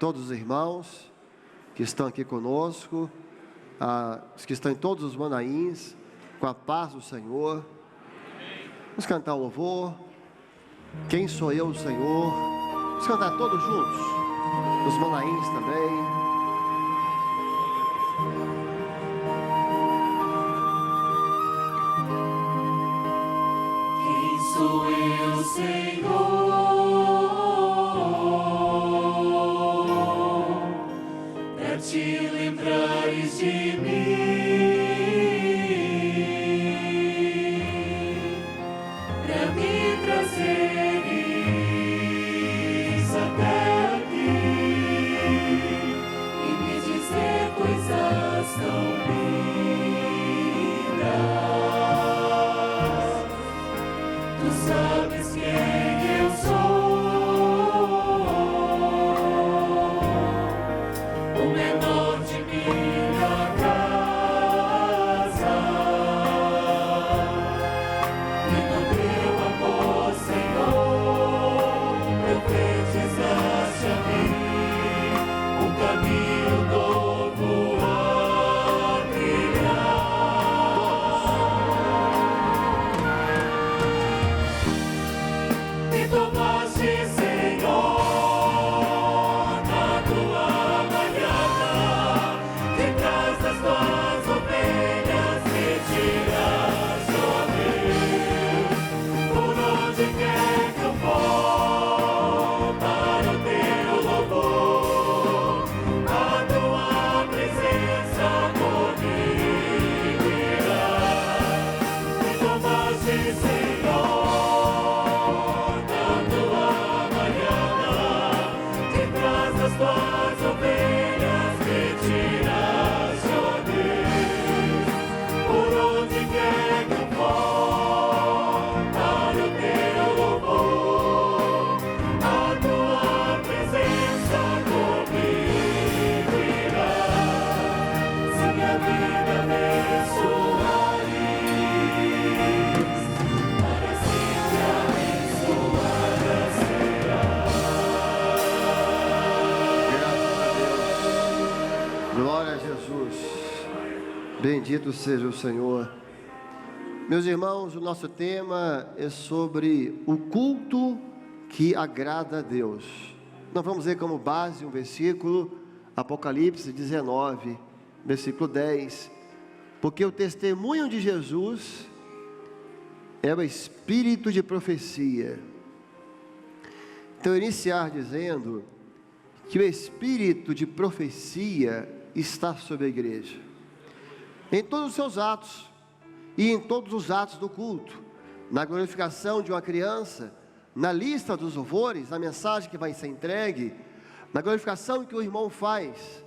todos os irmãos que estão aqui conosco, os que estão em todos os Manaíns, com a paz do Senhor. Vamos cantar o louvor. Quem sou eu, Senhor? Vamos cantar todos juntos, os Manaíns também. Sou eu, Senhor, pra te lembrares de mim, pra me trazeres até aqui e me dizer coisas tão lindas. Sabes quem eu sou, o menor de minha casa, e no teu amor, Senhor, profetizaste a mim um caminho novo a trilhar. Tomaste, Senhor, na tua malhada, detrás das tuas ovelhas me tiras, ó Deus, por onde quer que eu for, para o teu louvor, a tua presença comigo irá. Me tomaste, Senhor, as tuas ovelhas me tiras, ó Deus, por onde quer que eu for, para o teu louvor, a tua presença comigo irá. Se minha vida abençoares, para sempre abençoada será. Glória a Jesus, bendito seja o Senhor. Meus irmãos, o nosso tema é sobre o culto que agrada a Deus. Nós vamos ver como base um versículo, Apocalipse 19, versículo 10, porque o testemunho de Jesus é o espírito de profecia. Então, iniciar dizendo que o espírito de profecia está sobre a igreja, em todos os seus atos, e em todos os atos do culto, na glorificação de uma criança, na lista dos louvores, na mensagem que vai ser entregue, na glorificação que o irmão faz.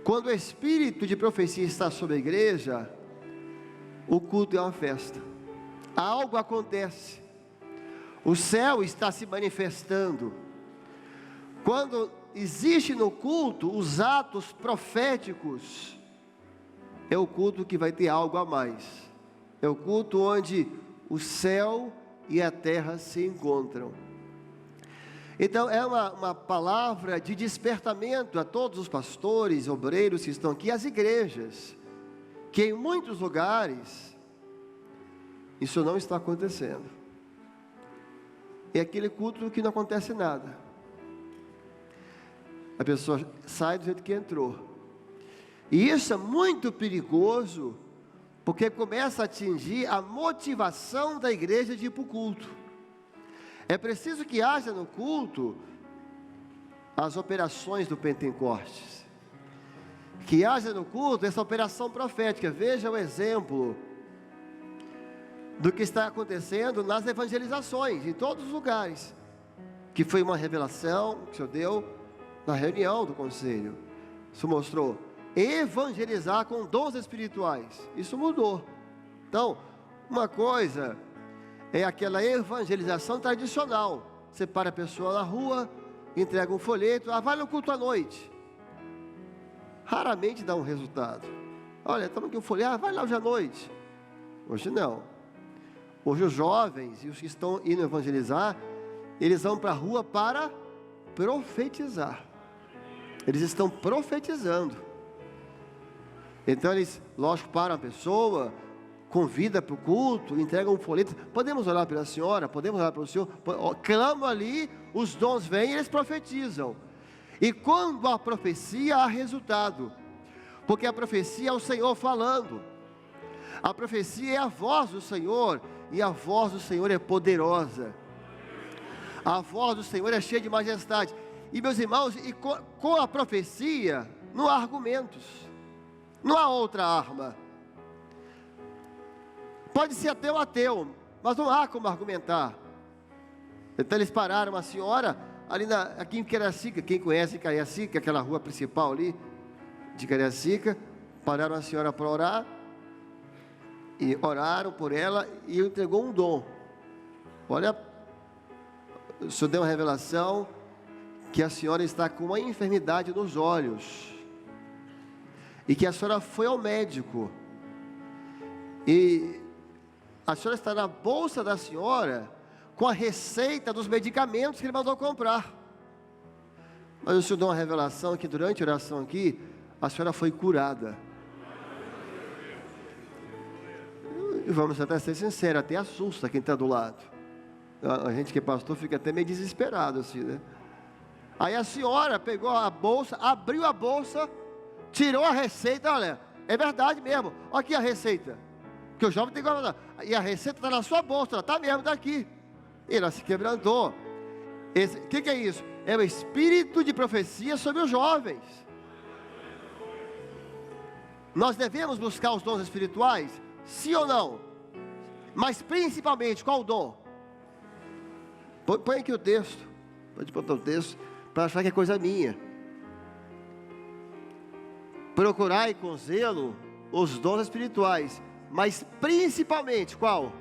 Quando o espírito de profecia está sobre a igreja, o culto é uma festa, algo acontece, o céu está se manifestando. Quando existe no culto os atos proféticos, é o culto que vai ter algo a mais, é o culto onde o céu e a terra se encontram. Então é uma palavra de despertamento a todos os pastores, obreiros que estão aqui, as igrejas, que em muitos lugares isso não está acontecendo. É aquele culto que não acontece nada, a pessoa sai do jeito que entrou, e isso é muito perigoso, porque começa a atingir a motivação da igreja de ir para o culto. É preciso que haja no culto as operações do Pentecostes, que haja no culto essa operação profética. Veja o exemplo do que está acontecendo nas evangelizações, em todos os lugares, que foi uma revelação que o Senhor deu na reunião do conselho. Isso mostrou evangelizar com dons espirituais, isso mudou. Então, uma coisa é aquela evangelização tradicional, você para a pessoa na rua, entrega um folheto, vai no culto à noite, raramente dá um resultado. Olha, estamos aqui um folheto, vai lá hoje à noite. Hoje não. Hoje os jovens e os que estão indo evangelizar, eles vão para a rua para profetizar. Eles estão profetizando. Então eles, lógico, param a pessoa, convida para o culto, entregam um folheto. Podemos orar pela senhora? Podemos orar pelo senhor? Clamam ali, os dons vêm e eles profetizam. E quando a profecia, há resultado. Porque a profecia é o Senhor falando. A profecia é a voz do Senhor. E a voz do Senhor é poderosa. A voz do Senhor é cheia de majestade. E meus irmãos, e com a profecia, não há argumentos. Não há outra arma. Pode ser até o ateu, mas não há como argumentar. Então eles pararam a senhora ali aqui em Cariacica. Quem conhece Cariacica, aquela rua principal ali de Cariacica, pararam a senhora para orar. E oraram por ela e entregou um dom. Olha, o Senhor deu uma revelação que a senhora está com uma enfermidade nos olhos. E que a senhora foi ao médico. E a senhora está na bolsa da senhora com a receita dos medicamentos que ele mandou comprar. Mas o Senhor deu uma revelação que durante a oração aqui, a senhora foi curada. E vamos até ser sinceros, até assusta quem está do lado. A gente que é pastor fica até meio desesperado assim, né? Aí a senhora pegou a bolsa, abriu a bolsa, tirou a receita. Olha, é verdade mesmo, olha aqui a receita. Porque o jovem tem que guardar. E a receita está na sua bolsa, ela está mesmo daqui. E ela se quebrantou. O que é isso? É o espírito de profecia sobre os jovens. Nós devemos buscar os dons espirituais? Sim ou não? Mas principalmente, qual o dom? Põe aqui o texto. Pode botar o texto, para achar que é coisa minha. Procurai com zelo os dons espirituais, mas principalmente, qual?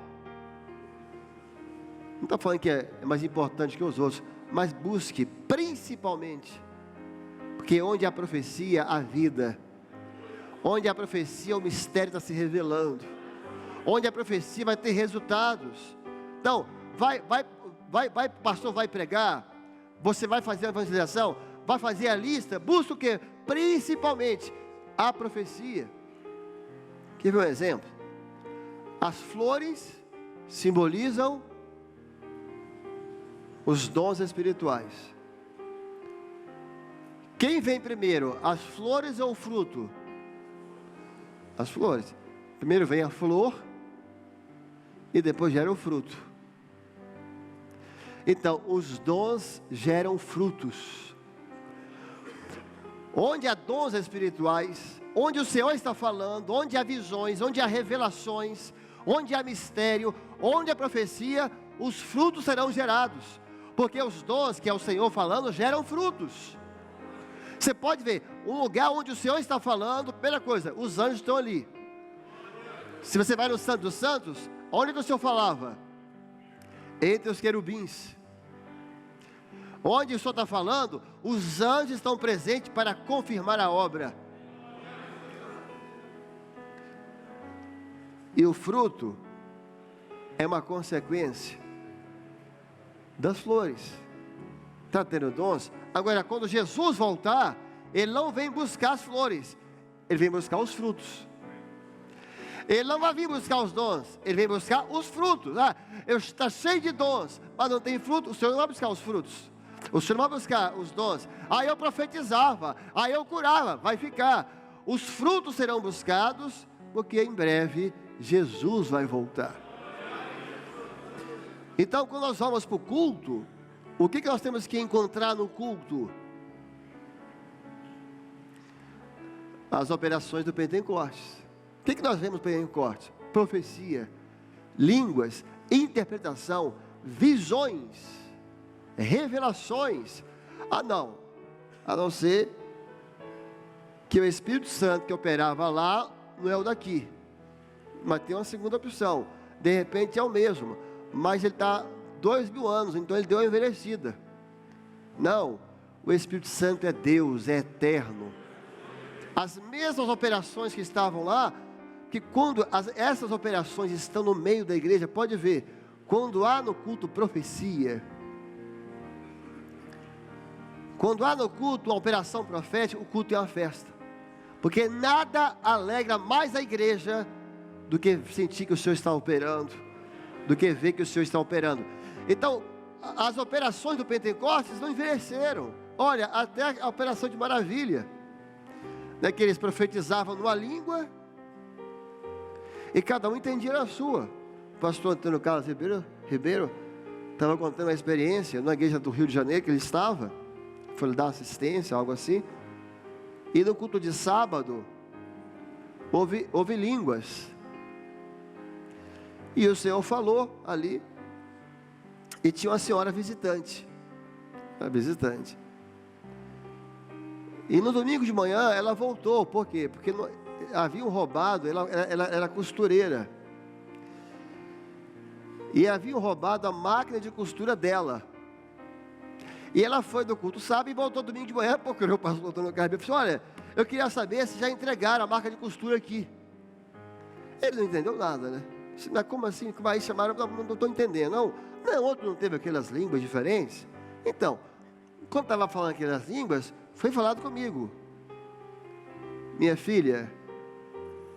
Não está falando que é mais importante que os outros, mas busque principalmente, porque onde há profecia, há vida. Onde há profecia, o mistério está se revelando. Onde a profecia vai ter resultados. Então, pastor vai pregar, você vai fazer a evangelização, vai fazer a lista, busca o quê? Principalmente a profecia. Quer ver um exemplo? As flores simbolizam os dons espirituais. Quem vem primeiro, as flores ou o fruto? As flores. Primeiro vem a flor e depois gera o fruto. Então, os dons geram frutos. Onde há dons espirituais, onde o Senhor está falando, onde há visões, onde há revelações, onde há mistério, onde há profecia, os frutos serão gerados. Porque os dons, que é o Senhor falando, geram frutos. Você pode ver, um lugar onde o Senhor está falando, primeira coisa, os anjos estão ali. Se você vai no Santo dos Santos, onde que o Senhor falava? Entre os querubins. Onde o Senhor está falando, os anjos estão presentes para confirmar a obra. E o fruto é uma consequência das flores. Está tendo dons? Agora, quando Jesus voltar, Ele não vem buscar as flores, Ele vem buscar os frutos. Ele não vai vir buscar os dons, Ele vem buscar os frutos. Está cheio de dons, mas não tem fruto. O Senhor não vai buscar os frutos, o Senhor não vai buscar os dons. Aí eu profetizava, aí eu curava, vai ficar. Os frutos serão buscados, porque em breve Jesus vai voltar. Então, quando nós vamos para o culto, o que nós temos que encontrar no culto? As operações do Pentecostes. O que nós vemos no Pentecostes? Profecia, línguas, interpretação, visões, revelações. A não ser que o Espírito Santo que operava lá não é o daqui. Mas tem uma segunda opção. De repente é o mesmo, mas ele está 2000 anos, então ele deu uma envelhecida. Não, o Espírito Santo é Deus, é eterno. As mesmas operações que estavam lá, que quando essas operações estão no meio da igreja, pode ver, quando há no culto profecia, Quando há no culto uma operação profética, o culto é uma festa. Porque nada alegra mais a igreja do que sentir que o Senhor está operando, do que ver que o Senhor está operando. Então, as operações do Pentecostes não envelheceram. Olha, até a operação de maravilha, né, que eles profetizavam numa língua, e cada um entendia a sua. O pastor Antônio Carlos Ribeiro estava contando a experiência na igreja do Rio de Janeiro que ele estava, foi dar assistência, algo assim, e no culto de sábado houve línguas, e o Senhor falou ali, e tinha uma senhora visitante, e no domingo de manhã ela voltou. Por quê? Porque haviam roubado, ela era costureira, e haviam roubado a máquina de costura dela. E ela foi do culto sábado e voltou domingo de manhã, procurou o pastor Antônio Carlos e falou: olha, eu queria saber se já entregaram a máquina de costura aqui. Ele não entendeu nada, né? Mas como assim? Como aí chamaram? Não estou entendendo. Não, outro não teve aquelas línguas diferentes? Então, quando estava falando aquelas línguas, foi falado comigo: minha filha,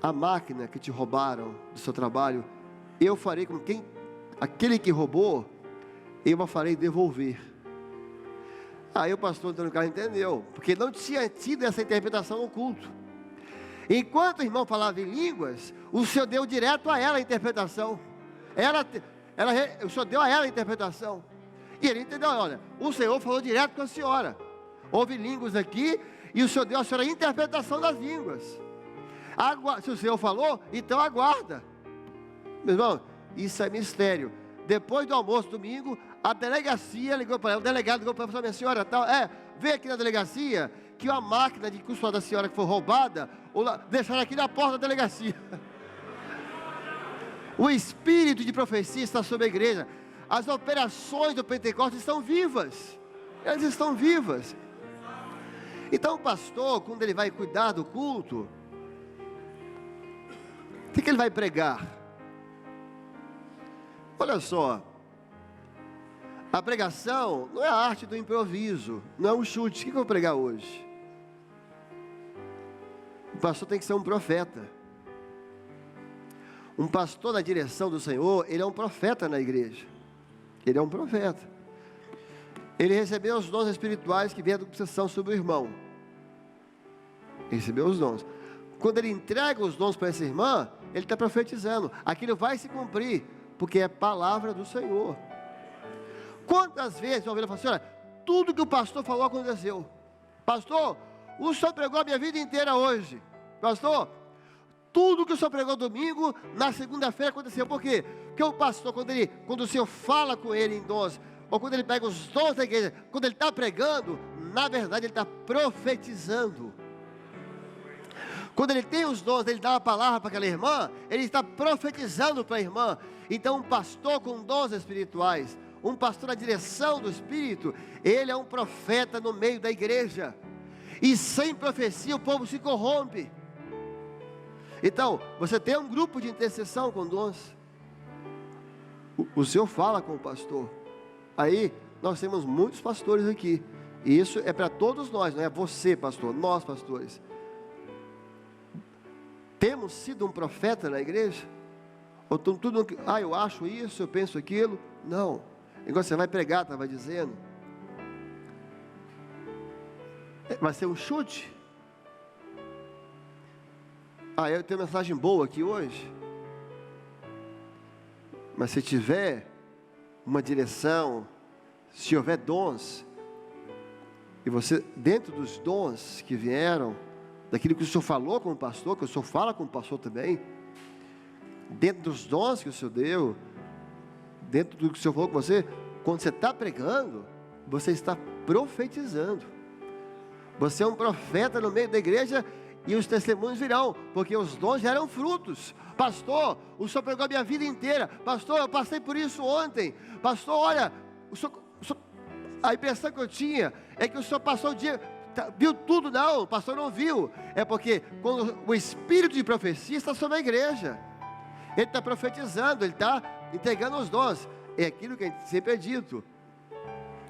a máquina que te roubaram do seu trabalho, eu farei com aquele que roubou, eu a farei devolver. Aí o pastor Antônio Carlos entendeu, porque não tinha tido essa interpretação no culto. Enquanto o irmão falava em línguas, o Senhor deu direto a ela a interpretação. O Senhor deu a ela a interpretação. E ele entendeu: olha, o Senhor falou direto com a senhora. Houve línguas aqui, e o Senhor deu a senhora a interpretação das línguas. Se o Senhor falou, então aguarda. Meu irmão, isso é mistério. Depois do almoço, domingo, a delegacia ligou para ela, o delegado ligou para ela e falou: minha senhora, vem aqui na delegacia, que a máquina de costura da senhora que foi roubada, deixaram aqui na porta da delegacia. O espírito de profecia está sobre a igreja. As operações do Pentecostes estão vivas. Elas estão vivas. Então o pastor, quando ele vai cuidar do culto, o que ele vai pregar? Olha só, a pregação não é a arte do improviso, não é um chute. O que eu vou pregar hoje? O pastor tem que ser um profeta. Um pastor na direção do Senhor, ele é um profeta na igreja. Ele é um profeta. Ele recebeu os dons espirituais que vêm da obsessão sobre o irmão. Ele recebeu os dons. Quando ele entrega os dons para essa irmã, ele está profetizando. Aquilo vai se cumprir, porque é palavra do Senhor. Quantas vezes eu ouvi ele falar assim: olha, tudo que o pastor falou aconteceu. Pastor, o senhor pregou a minha vida inteira hoje. Pastor, tudo que o senhor pregou domingo, na segunda-feira aconteceu. Por quê? Porque o pastor, quando o Senhor fala com ele em dons, ou quando ele pega os dons da igreja, quando ele está pregando, na verdade ele está profetizando. Quando ele tem os dons, ele dá uma palavra para aquela irmã, ele está profetizando para a irmã. Então um pastor com dons espirituais, um pastor na direção do Espírito, ele é um profeta no meio da igreja. E sem profecia o povo se corrompe. Então, você tem um grupo de intercessão com dons. O Senhor fala com o pastor. Aí, nós temos muitos pastores aqui. E isso é para todos nós, não é você, pastor, nós, pastores. Temos sido um profeta na igreja? Ou tudo, eu acho isso, eu penso aquilo? Não. Igual você vai pregar, estava dizendo. Vai ser um chute. Eu tenho uma mensagem boa aqui hoje. Mas se tiver uma direção, se houver dons, e você, dentro dos dons que vieram, daquilo que o Senhor falou com o pastor, que o Senhor fala com o pastor também, dentro dos dons que o Senhor deu, dentro do que o Senhor falou com você, quando você está pregando, você está profetizando. Você é um profeta no meio da igreja, e os testemunhos virão, porque os dons geram frutos. Pastor, o Senhor pregou a minha vida inteira. Pastor, eu passei por isso ontem. Pastor, olha, a impressão que eu tinha é que o Senhor passou o dia, viu tudo. Não, o pastor não viu. É porque quando o espírito de profecia está sobre a igreja, ele está profetizando, ele está entregando os dons. É aquilo que a gente sempre é dito.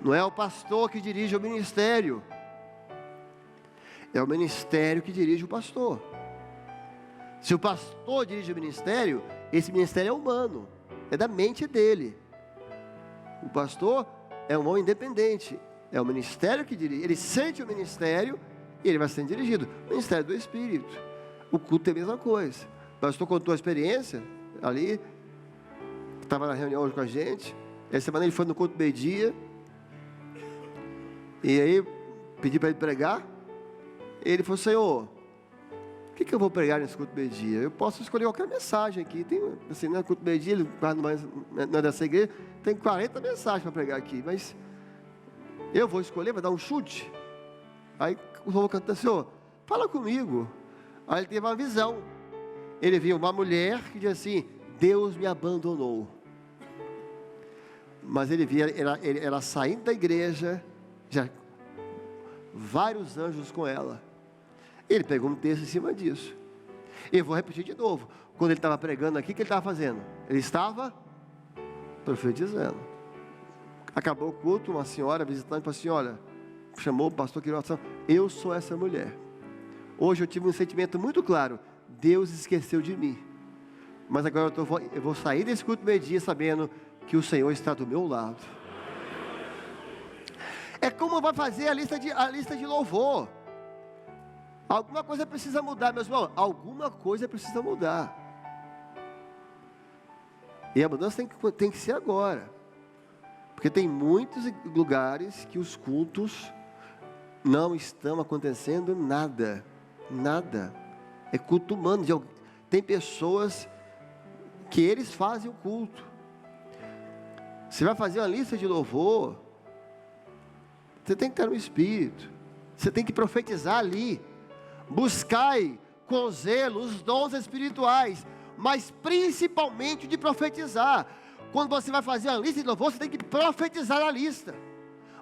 Não é o pastor que dirige o ministério. É o ministério que dirige o pastor. Se o pastor dirige o ministério, esse ministério é humano. É da mente dele. O pastor é um homem independente. É o ministério que dirige. Ele sente o ministério e ele vai sendo dirigido. O ministério do Espírito. O culto é a mesma coisa. O pastor contou a experiência ali, que estava na reunião hoje com a gente. Essa semana ele foi no culto meio-dia. E aí, pedi para ele pregar. Ele falou: Senhor, o que eu vou pregar nesse culto meio-dia? Eu posso escolher qualquer mensagem aqui. Tem, assim, no culto meio-dia, ele não é dessa igreja, tem 40 mensagens para pregar aqui. Mas eu vou escolher, vai dar um chute. Aí o louvor cantando: Senhor, fala comigo. Aí ele teve uma visão. Ele viu uma mulher que dizia assim: Deus me abandonou. Mas ele via ela saindo da igreja, já vários anjos com ela. Ele pegou um texto em cima disso. E vou repetir de novo. Quando ele estava pregando aqui, o que ele estava fazendo? Ele estava profetizando. Acabou o culto, uma senhora visitante falou assim: olha, chamou o pastor Queiroz, eu sou essa mulher. Hoje eu tive um sentimento muito claro: Deus esqueceu de mim. Mas agora eu vou sair desse culto meio-dia sabendo que o Senhor está do meu lado. É como vai fazer a lista de louvor. Alguma coisa precisa mudar, meus irmãos. Alguma coisa precisa mudar. E a mudança tem que ser agora. Porque tem muitos lugares que os cultos não estão acontecendo nada. Nada. É culto humano. Tem pessoas que eles fazem o culto. Você vai fazer uma lista de louvor, você tem que estar no Espírito. Você tem que profetizar ali. Buscai com zelo os dons espirituais, mas principalmente de profetizar. Quando você vai fazer a lista de louvor, você tem que profetizar a lista.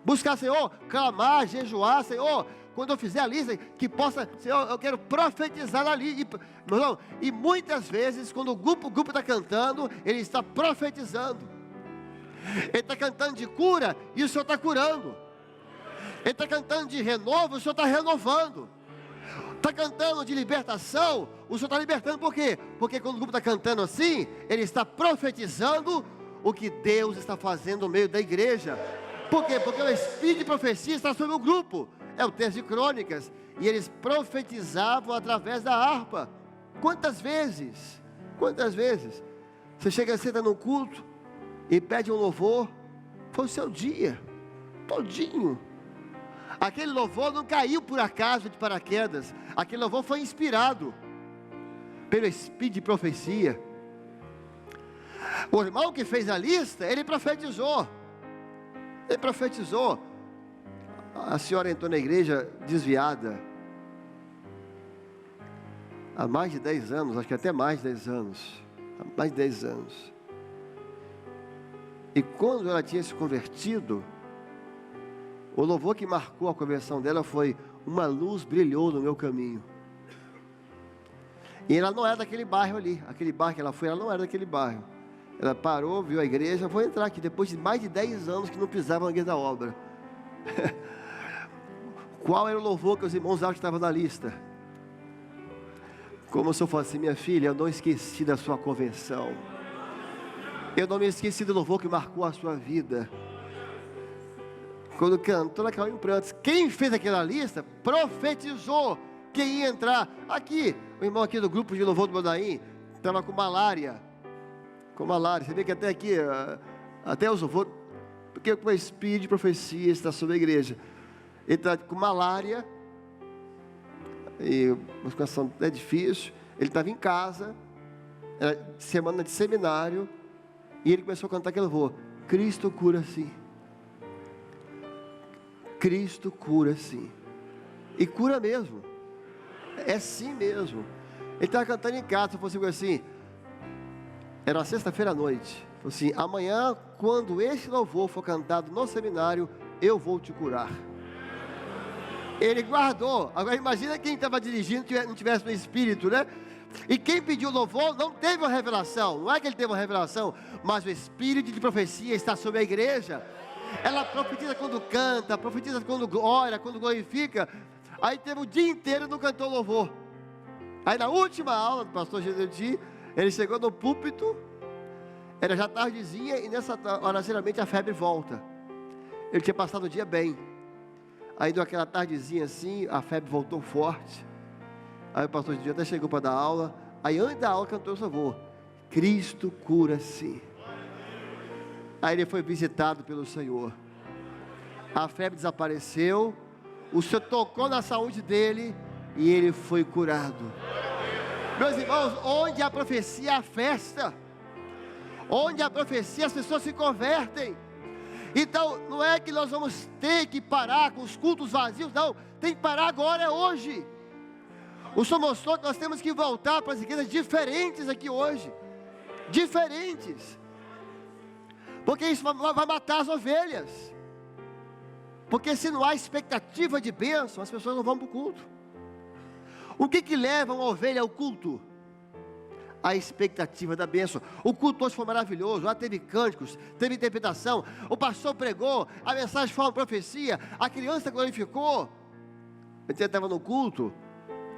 Buscar, Senhor, clamar, jejuar, Senhor, quando eu fizer a lista, que possa, Senhor, eu quero profetizar ali. E muitas vezes, quando o grupo está cantando, ele está profetizando. Ele está cantando de cura, e o Senhor está curando. Ele está cantando de renovo, o Senhor está renovando. Está cantando de libertação, o Senhor está libertando. Por quê? Porque quando o grupo está cantando assim, ele está profetizando o que Deus está fazendo no meio da igreja. Por quê? Porque o espírito de profecia está sobre o grupo. É o texto de Crônicas. E eles profetizavam através da harpa. Quantas vezes você chega, senta no culto e pede um louvor? Foi o seu dia todinho. Aquele louvor não caiu por acaso de paraquedas. Aquele louvor foi inspirado pelo espírito de profecia. O irmão que fez a lista, ele profetizou. Ele profetizou. A senhora entrou na igreja desviada há mais de 10 anos, acho que até mais de 10 anos. Há mais de 10 anos. E quando ela tinha se convertido, o louvor que marcou a conversão dela foi: uma luz brilhou no meu caminho. E ela não era daquele bairro ali. Aquele bairro que ela foi, ela não era daquele bairro. Ela parou, viu a igreja: vou entrar aqui, depois de mais de 10 anos que não pisava na igreja da obra. Qual era o louvor que os irmãos usavam que estavam na lista? Como se eu fosse: minha filha, eu não esqueci da sua conversão. Eu não me esqueci do louvor que marcou a sua vida. Quando cantou, ela caiu em prantos. Quem fez aquela lista, profetizou que ia entrar. Aqui, o irmão aqui do grupo de louvor do Bodaim, estava com malária. Você vê que até aqui, até os louvores, porque o espírito de profecia está sobre a igreja. Ele está com malária, e a situação é difícil. Ele estava em casa, era semana de seminário, e ele começou a cantar aquele louvor: Cristo cura sim. Cristo cura sim. E cura mesmo. É sim mesmo. Ele estava cantando em casa, falou assim, era uma sexta-feira à noite. Falou assim: amanhã, quando esse louvor for cantado no seminário, eu vou te curar. Ele guardou. Agora imagina quem estava dirigindo não tivesse no espírito, né? E quem pediu louvor não teve uma revelação. Não é que ele teve uma revelação, mas o espírito de profecia está sobre a igreja. Ela profetiza quando canta, profetiza quando ora, quando glorifica. Aí teve o dia inteiro no cantor louvor. Aí na última aula do pastor Gesuti, ele chegou no púlpito, era já tardezinha, e nessa hora geralmente a febre volta. Ele tinha passado o dia bem. Aí deu aquela tardezinha assim, a febre voltou forte. Aí o pastor Gesuti até chegou para dar aula. Aí antes da aula cantou o louvor: Cristo cura-se. Aí ele foi visitado pelo Senhor. A febre desapareceu. O Senhor tocou na saúde dele e ele foi curado. Meus irmãos, onde há profecia há festa. Onde há profecia as pessoas se convertem. Então não é que nós vamos ter que parar com os cultos vazios, não. Tem que parar agora, é hoje. O Senhor mostrou que nós temos que voltar para as igrejas diferentes aqui hoje. Diferentes. Porque isso vai matar as ovelhas. Porque se não há expectativa de bênção, as pessoas não vão para o culto. O que leva uma ovelha ao culto? A expectativa da bênção. O culto hoje foi maravilhoso. Lá teve cânticos, teve interpretação. O pastor pregou, a mensagem foi uma profecia. A criança glorificou. Eu estava no culto,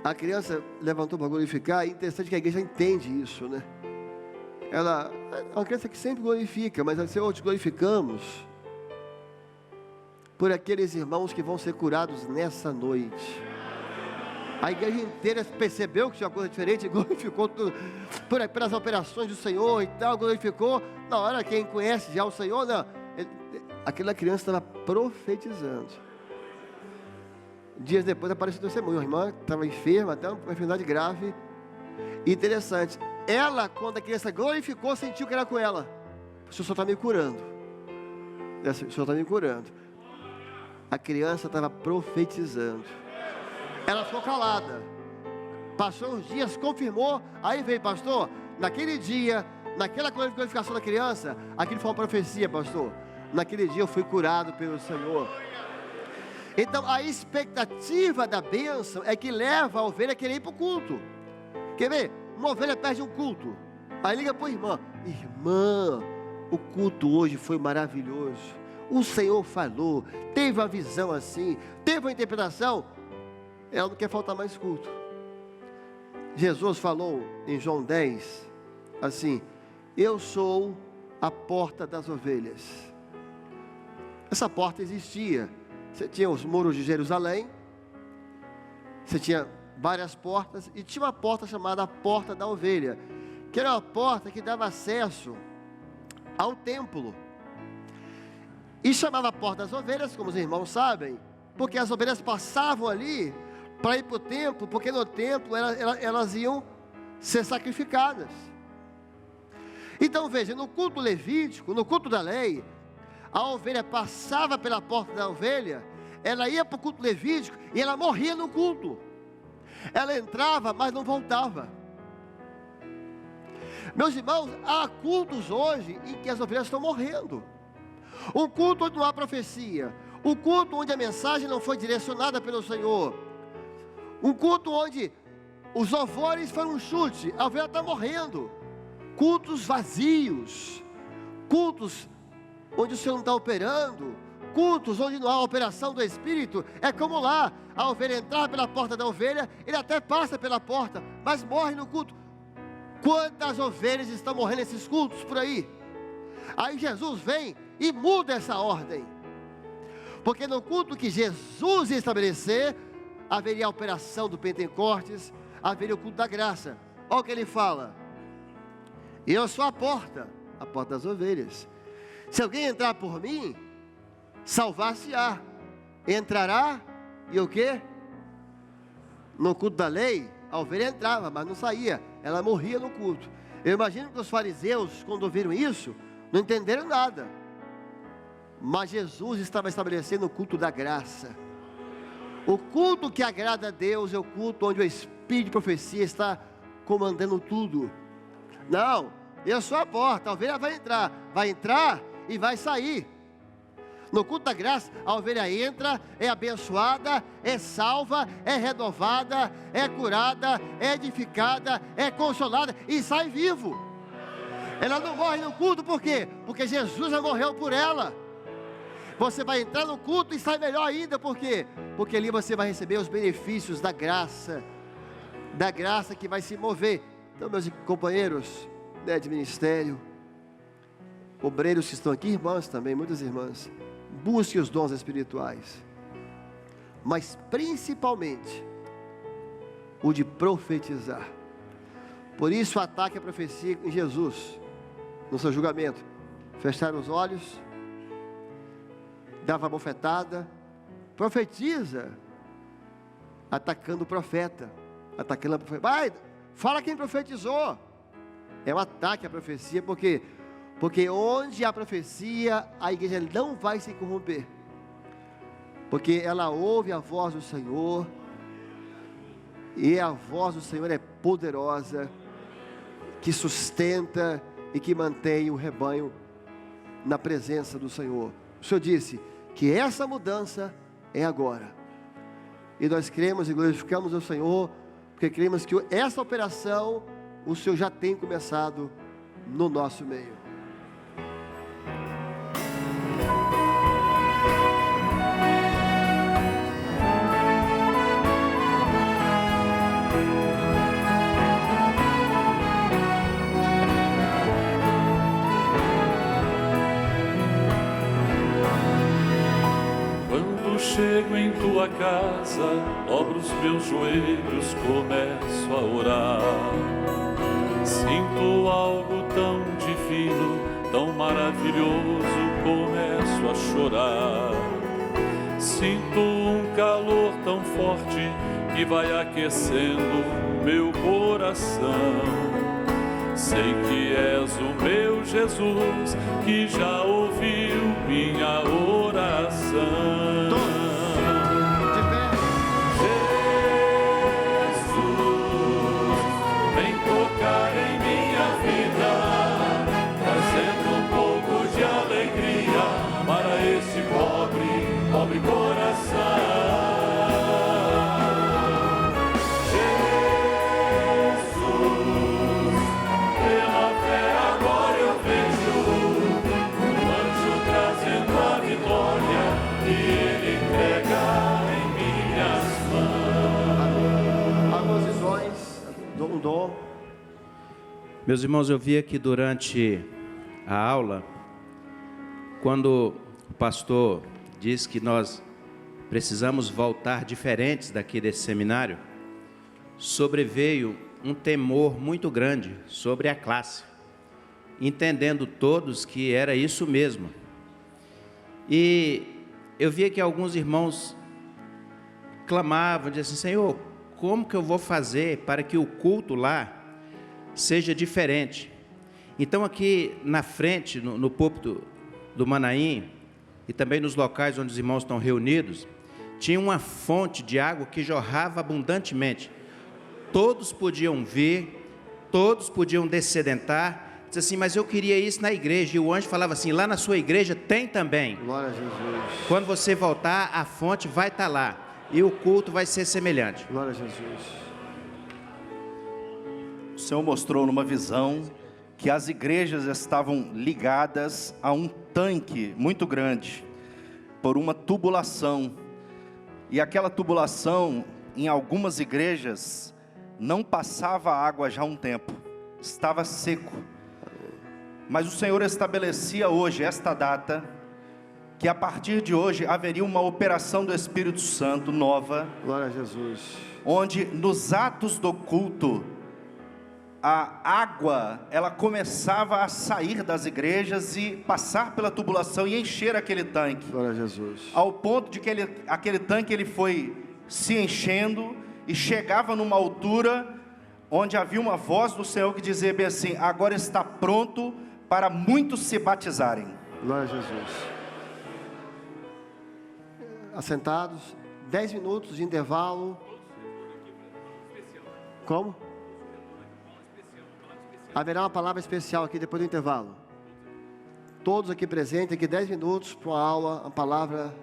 a criança levantou para glorificar. É interessante que a igreja entende isso, né? Ela é uma criança que sempre glorifica, mas assim, hoje glorificamos por aqueles irmãos que vão ser curados nessa noite. A igreja inteira percebeu que tinha uma coisa diferente, glorificou tudo, pelas operações do Senhor e tal, glorificou. Na hora, quem conhece já o Senhor, não, aquela criança estava profetizando. Dias depois apareceu o testemunho, a irmã estava enferma, até uma enfermidade grave. Interessante, ela, quando a criança glorificou, sentiu que era com ela. O Senhor está me curando. O Senhor está me curando. A criança estava profetizando. Ela ficou calada. Passou uns dias, confirmou. Aí veio, pastor, naquele dia, naquela glorificação da criança, aquilo foi uma profecia, pastor. Naquele dia eu fui curado pelo Senhor. Então a expectativa da bênção é que leva a ovelha a querer ir para o culto. Quer ver? Uma ovelha perde um culto. Aí liga para a irmã: irmã, o culto hoje foi maravilhoso. O Senhor falou, teve uma visão assim, teve uma interpretação. Ela não quer faltar mais culto. Jesus falou em João 10, assim: eu sou a porta das ovelhas. Essa porta existia. Você tinha os muros de Jerusalém, você tinha várias portas, e tinha uma porta chamada a porta da ovelha, que era uma porta que dava acesso ao templo. E chamava a porta das ovelhas, como os irmãos sabem, porque as ovelhas passavam ali para ir para o templo, porque no templo elas iam ser sacrificadas. Então veja, no culto levítico, no culto da lei, a ovelha passava pela porta da ovelha, ela ia para o culto levítico e ela morria no culto. Ela entrava, mas não voltava. Meus irmãos, há cultos hoje em que as ovelhas estão morrendo. Um culto onde não há profecia, um culto onde a mensagem não foi direcionada pelo Senhor, um culto onde os louvores foram um chute, a ovelha está morrendo. Cultos vazios, cultos onde o Senhor não está operando, cultos onde não há operação do Espírito. É como lá, a ovelha entrar pela porta da ovelha, ele até passa pela porta, mas morre no culto. Quantas ovelhas estão morrendo nesses cultos por aí? Aí Jesus vem e muda essa ordem, porque no culto que Jesus ia estabelecer, haveria a operação do Pentecostes, haveria o culto da graça. Olha o que ele fala: eu sou a porta das ovelhas. Se alguém entrar por mim, salvar-se-á. Entrará, e o quê? No culto da lei, a ovelha entrava, mas não saía, ela morria no culto. Eu imagino que os fariseus, quando ouviram isso, não entenderam nada. Mas Jesus estava estabelecendo o culto da graça. O culto que agrada a Deus é o culto onde o Espírito de profecia está comandando tudo. Não, eu sou a porta, a ovelha vai entrar e vai sair. No culto da graça, a ovelha entra, é abençoada, é salva, é renovada, é curada, é edificada, é consolada e sai vivo. Ela não morre no culto, por quê? Porque Jesus já morreu por ela. Você vai entrar no culto e sai melhor ainda, por quê? Porque ali você vai receber os benefícios da graça que vai se mover. Então, meus companheiros, né, de ministério, obreiros que estão aqui, irmãs também, muitas irmãs, busque os dons espirituais, mas principalmente o de profetizar. Por isso, ataque a profecia em Jesus, no seu julgamento. Fechar os olhos, dar uma bofetada, profetiza, atacando o profeta, atacando a profecia. Vai, fala quem profetizou. É um ataque à profecia, porque onde há profecia, a igreja não vai se corromper, porque ela ouve a voz do Senhor, e a voz do Senhor é poderosa, que sustenta e que mantém o rebanho na presença do Senhor. O Senhor disse que essa mudança é agora, e nós cremos e glorificamos o Senhor, porque cremos que essa operação o Senhor já tem começado no nosso meio. Chego em tua casa, dobro os meus joelhos, começo a orar. Sinto algo tão divino, tão maravilhoso, começo a chorar. Sinto um calor tão forte que vai aquecendo meu coração. Sei que és o meu Jesus, que já ouviu minha oração. Pobre coração, Jesus, pela fé agora eu vejo um anjo trazendo a vitória e ele entrega em minhas mãos. Algumas visões, um dom. Meus irmãos, eu vi aqui durante a aula, quando o pastor diz que nós precisamos voltar diferentes daqui desse seminário, sobreveio um temor muito grande sobre a classe, entendendo todos que era isso mesmo. E eu via que alguns irmãos clamavam, diziam assim: Senhor, como que eu vou fazer para que o culto lá seja diferente? Então aqui na frente, no púlpito do Manaim, e também nos locais onde os irmãos estão reunidos, tinha uma fonte de água que jorrava abundantemente. Todos podiam vir, todos podiam descedentar. Diz assim: mas eu queria isso na igreja. E o anjo falava assim: lá na sua igreja tem também. Glória a Jesus. Quando você voltar, a fonte vai estar lá, e o culto vai ser semelhante. Glória a Jesus. O Senhor mostrou numa visão que as igrejas estavam ligadas a um tanque muito grande, por uma tubulação, e aquela tubulação, em algumas igrejas, não passava água já há um tempo, estava seco, mas o Senhor estabelecia hoje, esta data, que a partir de hoje haveria uma operação do Espírito Santo nova, Glória a Jesus. onde nos atos do culto, a água, ela começava a sair das igrejas e passar pela tubulação e encher aquele tanque. Glória a Jesus. Ao ponto de que aquele tanque ele foi se enchendo e chegava numa altura onde havia uma voz do Senhor que dizia bem assim: agora está pronto para muitos se batizarem. Glória a Jesus. Assentados, 10 minutos de intervalo. Como? Haverá uma palavra especial aqui depois do intervalo. Todos aqui presentes, aqui 10 minutos para uma aula, uma palavra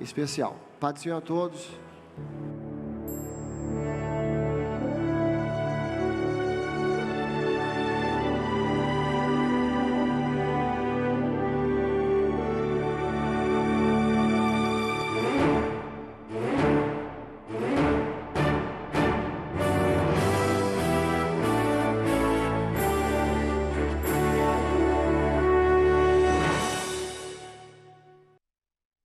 especial. Pai do Senhor a todos.